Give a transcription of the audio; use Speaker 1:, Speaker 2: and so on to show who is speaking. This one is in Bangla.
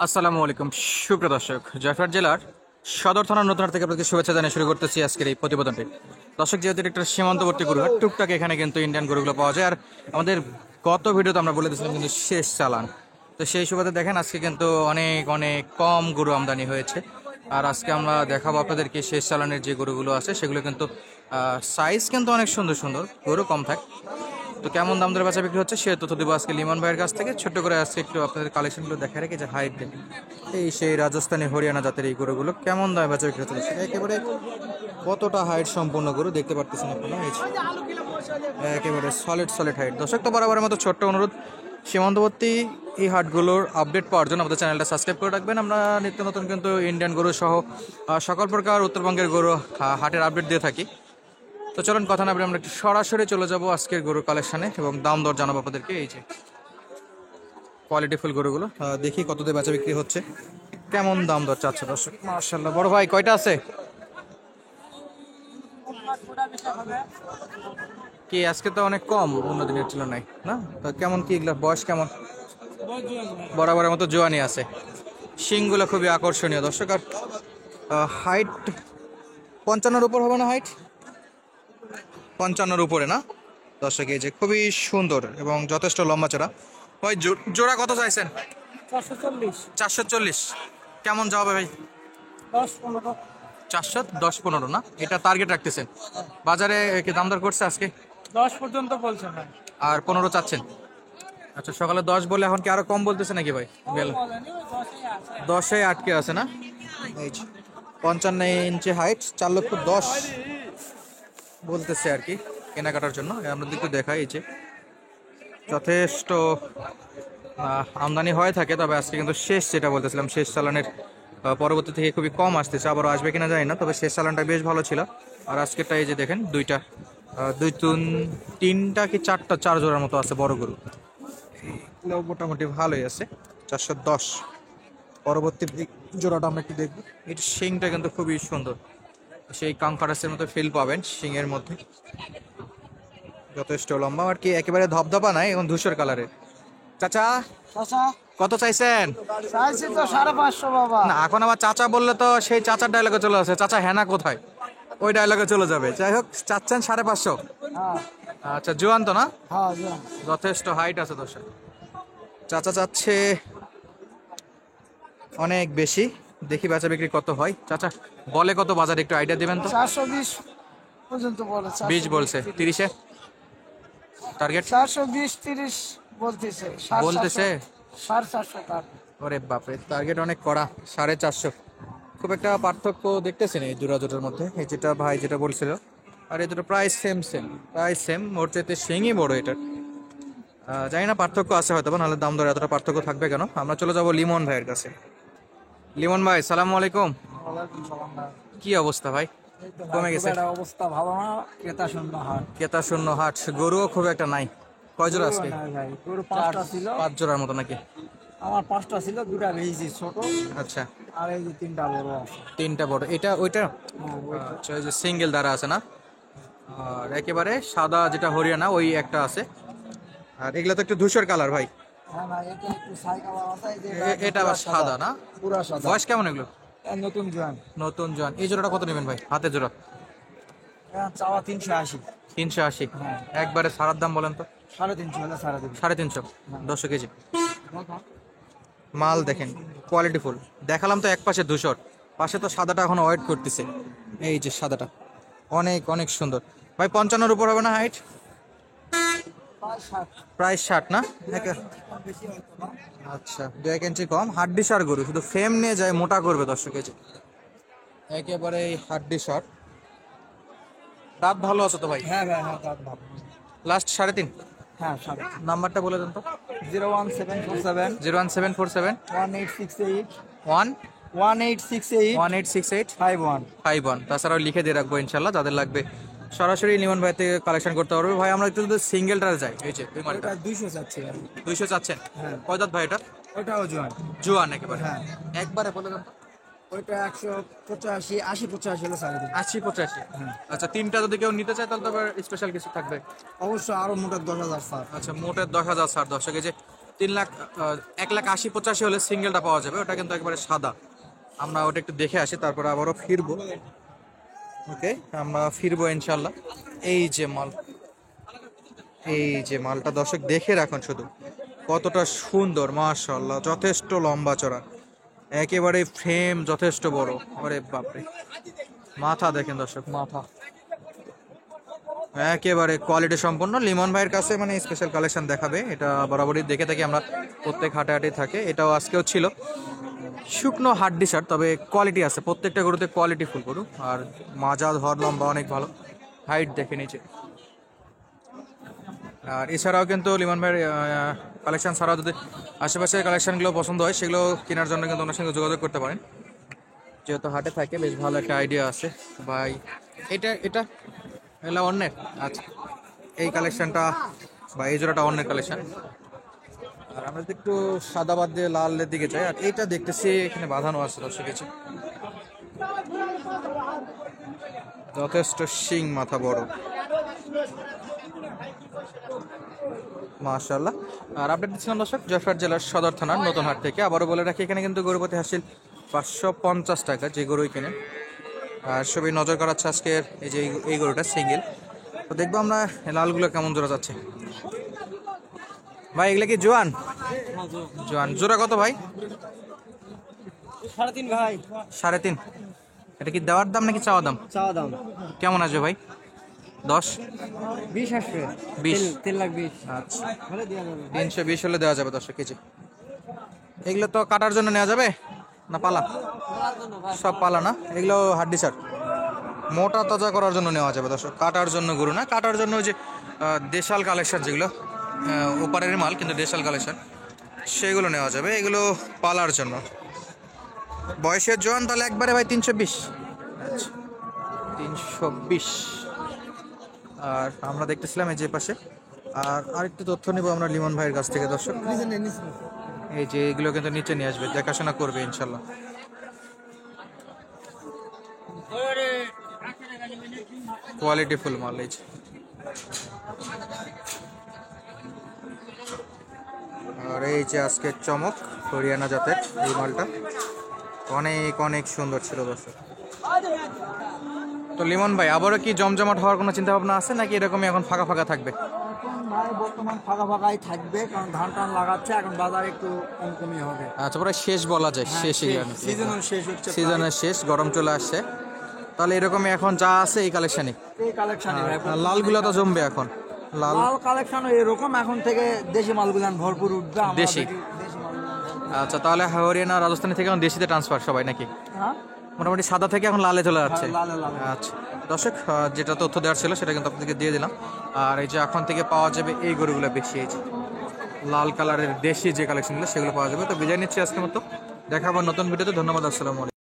Speaker 1: আসসালামু আলাইকুম সুপ্রিয় দর্শক, জয়পুরহাট জেলার সদর থানার নতুনহাট থেকে আপনাদের শুভেচ্ছা জানিয়ে শুরু করতেছি আজকের এই প্রতিবেদনটি। দর্শক, যেহেতু এটা একটা সীমান্তবর্তী গরুহাট, টুকটাক এখানে কিন্তু ইন্ডিয়ান গরুগুলো পাওয়া যায়। আর আমাদের গত ভিডিওতে আমরা বলে দিয়েছিলাম কিন্তু শেষ চালান, তো সেই সুবাদে দেখেন আজকে কিন্তু অনেক অনেক কম গরু আমদানি হয়েছে। আর আজকে আমরা দেখাবো আপনাদেরকে শেষ চালানের যে গরুগুলো আছে সেগুলো কিন্তু সাইজ কিন্তু অনেক সুন্দর সুন্দর, গরু কম থাক। তো কেমন দাম দরে বেচা বিক্রি হচ্ছে সে তথ্য দেবো আজকে লিমন ভাইয়ের কাছ থেকে। ছোট্ট করে আজকে একটু আপনাদের কালেকশনগুলো দেখা রেখে যে হাইট দেখেন, এই সেই রাজস্থানী হরিয়ানা জাতের এই গরুগুলো কেমন দামে বেচা বিক্রি হচ্ছে একেবারে কতটা হাইট সম্পূর্ণ গরু দেখতে পারতেছেন আপনারা। এই যে একেবারে সলিড সলিড হাইট। দর্শক, তো বরাবরের মতো ছোট্ট অনুরোধ, সীমান্তবর্তী এই হাটগুলোর আপডেট পাওয়ার জন্য আমাদের চ্যানেলটা সাবস্ক্রাইব করে রাখবেন। আমরা নিত্য নতুন কিন্তু ইন্ডিয়ান গরু সহ সকল প্রকার উত্তরবঙ্গের গরু হাটের আপডেট দিয়ে থাকি। তো চলুন কথা না বলে আমরা একটু সরাসরি চলে যাব আজকের গরুর কালেকশনে এবং দাম দর জানাবো আপনাদেরকে। এই যে কোয়ালিটিফুল গরুগুলো দেখি কত দিয়ে বেচা বিক্রি হচ্ছে, কেমন দাম দর চাচ্ছে দর্শক। মাশাআল্লাহ, বড় ভাই কয়টা আছে? কি আজকে তো অনেক কম অন্য দিনের তুলনায়, না? তো কেমন কি এগুলো বয়স কেমন? বরাবরের মতো জোয়ানি আছে, শিংগুলো খুবই আকর্ষণীয় দর্শক। আর হাইট 55-র উপর হবে না? হাইট 55-র উপরে না দর্শক? এই যে খুবই সুন্দর এবং যথেষ্ট লম্বা চড়া। ভাই জোড়া কত চাইছেন? 440। কেমন যাবে ভাই? 410-15 না? এটা টার্গেট রাখতেছেন? বাজারে কি দাম দর করছে আজকে?
Speaker 2: 10 পর্যন্ত বলছে ভাই।
Speaker 1: আর 15 চাচ্ছেন? আচ্ছা, সকালে 10 বলে এখন কি আরো কম বলতেছে নাকি ভাই? গেল
Speaker 2: বলেনি, ওই 10-এই আছে।
Speaker 1: 10-এ আটকে আছে না? এই যে 55 ইঞ্চি হাইট, 4,10,000 বলতেছে আর কি কেনাকাটার জন্য। আমরা একটু দেখাই, এই যে যথেষ্ট আমদানি হয়ে থাকে, তবে আজকে কিন্তু শেষ, যেটা বলতেছিলাম, শেষ চালানের পরবর্তী থেকে খুবই কম আসতেছে। আবারও আসবে কিনা জানি না, তবে শেষ চালানটা বেশ ভালো ছিল। আর আজকেরটা এই যে দেখেন, দুইটা তিনটা কি চার জোড়ার মতো আছে বড় গরু, এগুলো মোটামুটি ভালোই আছে। 410। পরবর্তী জোড়াটা আমরা একটু দেখবো। এর শিংটা কিন্তু খুবই সুন্দর, সেই কাঙ্কারাসের মতো ফিল পাবেন শিংয়ের মধ্যে। যথেষ্ট লম্বা আর কি, একেবারে ধপধপা নাই, এবং ধূসর কালারের। চাচা
Speaker 2: চাচা
Speaker 1: কত চাইছেন?
Speaker 2: চাইছি তো 550 বাবা।
Speaker 1: না, এখন আবার চাচা বললে তো সেই চাচার ডায়লগে চলে আসে, চাচা হেনা কোথায়, ওই ডায়লগে চলে যাবে। যাই হোক, চাচ্ছেন 550।
Speaker 2: হ্যাঁ
Speaker 1: আচ্ছা, জোয়ান তো না?
Speaker 2: হ্যাঁ যান।
Speaker 1: যথেষ্ট হাইট আছে দর্শক। চাচা চাচ্ছে অনেক বেশি, দেখি বেচা বিক্রি কত হয়। চাচা বলে কত বাজারে, একটু আইডিয়া দিবেন তো?
Speaker 2: 420 পর্যন্ত বলে।
Speaker 1: 20 বলছে, 30-এ টার্গেট
Speaker 2: 420 30 বলতেছে।
Speaker 1: বলতেছে।
Speaker 2: 450 টাকা।
Speaker 1: ওরে বাপরে, টার্গেট অনেক কড়া, 450। খুব একটা পার্থক্য দেখতেছি না এই দুটো জোটার মধ্যে, এই যেটা ভাই যেটা বলছিল আর এই দুটো প্রায় প্রায় সেম। ওর চাইতে শিংই বড় এটার। জানি না, পার্থক্য আছে হয়তো বা, নাহলে দাম দরে এতটা পার্থক্য থাকবে কেন। আমরা চলে যাব লিমন ভাইয়ের কাছে। লিমন ভাই, সালাম আলাইকুম।
Speaker 2: ওয়ালাইকুম সালাম ভাই।
Speaker 1: কি অবস্থা ভাই? কমে গেছে?
Speaker 2: খুব একটা অবস্থা ভালো না, ক্রেতা শূন্য হাট।
Speaker 1: ক্রেতা শূন্য হাট, গরুও খুব একটা নাই। কয় জোড়া আজকে?
Speaker 2: নাই ভাই, গরু 5টা ছিল।
Speaker 1: 5 জোড়ার মতো নাকি?
Speaker 2: আমার 5টা ছিল, 2টা বেশি ছোট,
Speaker 1: আচ্ছা,
Speaker 2: আর এই যে 3টা বড় আছে।
Speaker 1: 3টা বড়, এটা ওইটা?
Speaker 2: হ্যাঁ, ওইটা।
Speaker 1: আচ্ছা, ওই যে সিঙ্গেল দ্বারা আছে না? আর একেবারে সাদা যেটা হরিয়ানা ওই একটা আছে। আর এগুলা তো একটু ধূসর কালার ভাই।
Speaker 2: হ্যাঁ ভাই, এটা একটু সাইকেল আছে, এই যে
Speaker 1: এটা আবার সাদা না?
Speaker 2: পুরা সাদা।
Speaker 1: বয়স কেমন এগুলো?
Speaker 2: নতুন জোয়ান।
Speaker 1: নতুন জন। এই জোড়াটা কত নেবেন ভাই, হাতে জোড়া?
Speaker 2: চাওয়া 380।
Speaker 1: 380।
Speaker 2: হ্যাঁ।
Speaker 1: একবারে সারার দাম বলেন তো?
Speaker 2: 350 হলে সারা দেবে।
Speaker 1: 350। 10 কেজি মাল দেখেন, কোয়ালিটি ফুল। দেখালাম তো এক পাশে ধূসর, পাশে তো সাদাটা এখন ওয়েট করতেছে। এই যে সাদাটা অনেক অনেক সুন্দর ভাই। 55-র উপর হবে না হাইট? প্রায় 60 না?
Speaker 2: বেশি হয়তো না।
Speaker 1: আচ্ছা, 2-1 ইঞ্চি কম। হাড্ডি সার গরু, শুধু ফ্রেম নিয়ে যায়, মোটা করবে 10 কেজি, একেবারে হাড্ডি সার। দাঁত ভালো আছে তো ভাই?
Speaker 2: হ্যাঁ ভাই, হ্যাঁ দাম ভালো।
Speaker 1: লাস্ট 3.5।
Speaker 2: হ্যাঁ সারা।
Speaker 1: নাম্বারটা বলে দেন তো।
Speaker 2: 01747
Speaker 1: 01747
Speaker 2: 1868
Speaker 1: 1
Speaker 2: 1868
Speaker 1: 1868
Speaker 2: 51।
Speaker 1: 51। তাছাড়াও লিখে দিয়ে রাখবো ইনশাল্লাহ, যাদের লাগবে সরাসরি লিমন ভাই থেকে কালেকশন করতে পারবে। ভাই আমরা একটু যদি সিঙ্গেলটা যাই, এই যে এই মালটা
Speaker 2: ওটা 200 চাচ্ছি ভাই।
Speaker 1: 200 চাচ্ছেন?
Speaker 2: হ্যাঁ।
Speaker 1: কয় দাঁত ভাই এটা?
Speaker 2: ওটাও জোয়ান।
Speaker 1: জোয়ান একেবারে?
Speaker 2: হ্যাঁ।
Speaker 1: একবারে বলে দেন তো।
Speaker 2: ওইটা 185 80 85 হলে সারা দেবে।
Speaker 1: 80-85।
Speaker 2: হ্যাঁ।
Speaker 1: আচ্ছা, তিনটা যদি কেউ নিতে চায় তাহলে তো স্পেশাল কিছু থাকবে?
Speaker 2: অবশ্য আরো মোটা 10,000 স্যার।
Speaker 1: আচ্ছা, মোটের 10,000 ছাড়। 10 কেজি 1,80,85 হলে সিঙ্গেলটা পাওয়া যাবে, ওটা কিন্তু একবারে সাদা। আমরা ওটা একটু দেখে আসি, তারপরে আবারও ফিরবো। ওকে, আমরা ফিরবো ইনশাল্লাহ। এই যে মাল, এই যে মালটা দর্শক দেখে রাখুন শুধু, কতটা সুন্দর মাশাআল্লাহ, যথেষ্ট লম্বা চড়া, একেবারে ফ্রেম যথেষ্ট বড়। আরে বাপরে, মাথা দেখেন দর্শক, মাথা একেবারে কোয়ালিটি সম্পন্ন। লিমন ভাইয়ের কাছে মানে স্পেশাল কালেকশন দেখাবে, এটা বরাবরই দেখে থাকি আমরা, প্রত্যেক হাটে হাটে থাকে। এটাও আজকেও ছিল, শুকনো হাড্ডি শার্ট, তবে কোয়ালিটি আছে, প্রত্যেকটা গরুতে কোয়ালিটি ফুল গরু। আর মাজা ধর লম্বা অনেক ভালো, হাইট দেখে নিচে। আর এছাড়াও কিন্তু লিমন ভাইয়ের কালেকশন ছাড়াও যদি আশেপাশের কালেকশনগুলো পছন্দ হয়, সেগুলো কেনার জন্য কিন্তু ওনার সঙ্গে যোগাযোগ করতে পারেন, যেহেতু হাটে থাকে। বেশ ভালো একটা আইডিয়া আছে ভাই। এটা এটা এগুলো অন্যের, আচ্ছা এই কালেকশনটা বা এই জোড়াটা অন্যের কালেকশন। আর আমরা যদি একটু সাদা বাদ দিয়ে লালের দিকে যাই, আর এইটা দেখতেছি এখানে বাঁধানো আছে দর্শক, কিছু যথেষ্ট শিং, মাথা বড় মাশাআল্লাহ। আর আপডেট দিচ্ছিলাম দর্শক জয়পুরহাট জেলার সদর থানার নতুন হাট থেকে। আবারও বলে রাখি, এখানে কিন্তু গরুপতি হাসিল 550 টাকা যে গরুই কেনেন। আর সবই নজর করাচ্ছে আজকের এই যে এই গরুটা সিঙ্গেল। তো দেখবো আমরা লালগুলো কেমন জোড়া যাচ্ছে। ভাই এগুলা কি জোয়ান? জোয়ান জোড়া কত ভাই?
Speaker 2: 3.5 ভাই।
Speaker 1: 3.5। এটা কি দেওয়ার দাম নাকি চাওয়া দাম?
Speaker 2: চাওয়া দাম
Speaker 1: কেমন আসবে ভাই? 10
Speaker 2: 20 আসবে।
Speaker 1: 20।
Speaker 2: 3,20,000।
Speaker 1: আচ্ছা,
Speaker 2: হলে দেওয়া যাবে।
Speaker 1: 320 হলে দেওয়া যাবে 10 কেজি। এগুলো তো কাটার জন্য নেওয়া যাবে না পালা? সব পালা না, এগুলো হাড্ডি সার, মোটা তাজা করার জন্য নেওয়া যাবে দর্শক, কাটার জন্য গরু না। কাটার জন্য ওই যে দেশাল কালেকশন, যেগুলো ওপারের মাল কিন্তু দেশাল কালেকশন, সেগুলো নেওয়া যাবে। এগুলো পালার জন্য। বয়সের জোয়ান তাহলে একবারে ভাই 320। আচ্ছা 320। আর আমরা দেখতেছিলাম এই যে পাশে, আর আরেকটু তথ্য নেব আমরা লিমন ভাইয়ের কাছ থেকে দর্শক। এই যে এগুলো কিন্তু নিচে নিয়ে আসবে, দেখাশোনা করবে ইনশাল্লাহ। কোয়ালিটি ফুল মাল এই যে। আর এই যে আজকের চমক, হরিয়ানা জাতের এই মালটা অনেক অনেক সুন্দর ছিল দর্শক। তো লিমন ভাই আবারও কি জমজমাট হওয়ার কোনো চিন্তা ভাবনা আছে, নাকি এরকমই এখন ফাঁকা ফাঁকা থাকবে?
Speaker 2: ভাই বর্তমান ফাঁকা ফাঁকাই থাকবে, কারণ ধান টান লাগাচ্ছে, এখন বাজার একটু কমই হবে।
Speaker 1: আচ্ছা, প্রায় শেষ বলা যায়, শেষই
Speaker 2: সিজনের শেষ হচ্ছে,
Speaker 1: সিজনের শেষ, গরম চলে আসছে। তাহলে এরকমই এখন যা আছে এই কালেকশনে,
Speaker 2: এই কালেকশনে
Speaker 1: লালগুলো তো জমবে এখন। লাল
Speaker 2: লাল কালেকশন এরকম, এখন থেকে দেশি মালগুলান ভরপুর উঠবে। আমরা
Speaker 1: দেশি?
Speaker 2: দেশি মালগুলান।
Speaker 1: আচ্ছা, তাহলে হরিয়ানা রাজস্থানী থেকে এখন দেশিতে ট্রান্সফার সবাই নাকি?
Speaker 2: হ্যাঁ,
Speaker 1: মোটামুটি সাদা থেকে এখন লালে চলে যাচ্ছে।
Speaker 2: লালে লালে।
Speaker 1: আচ্ছা দর্শক, যেটা তথ্য দেওয়ার ছিল সেটা কিন্তু আপনাদেরকে দিয়ে দিলাম। আর এই যে এখন থেকে পাওয়া যাবে এই গরুগুলো বেশি, এই যে লাল কালারের দেশি যে কালেকশনগুলো সেগুলো পাওয়া যাবে। তো বিদায় নিচ্ছি আজকের মতো, দেখা আবার নতুন ভিডিওতে। ধন্যবাদ, আসসালামু আলাইকুম।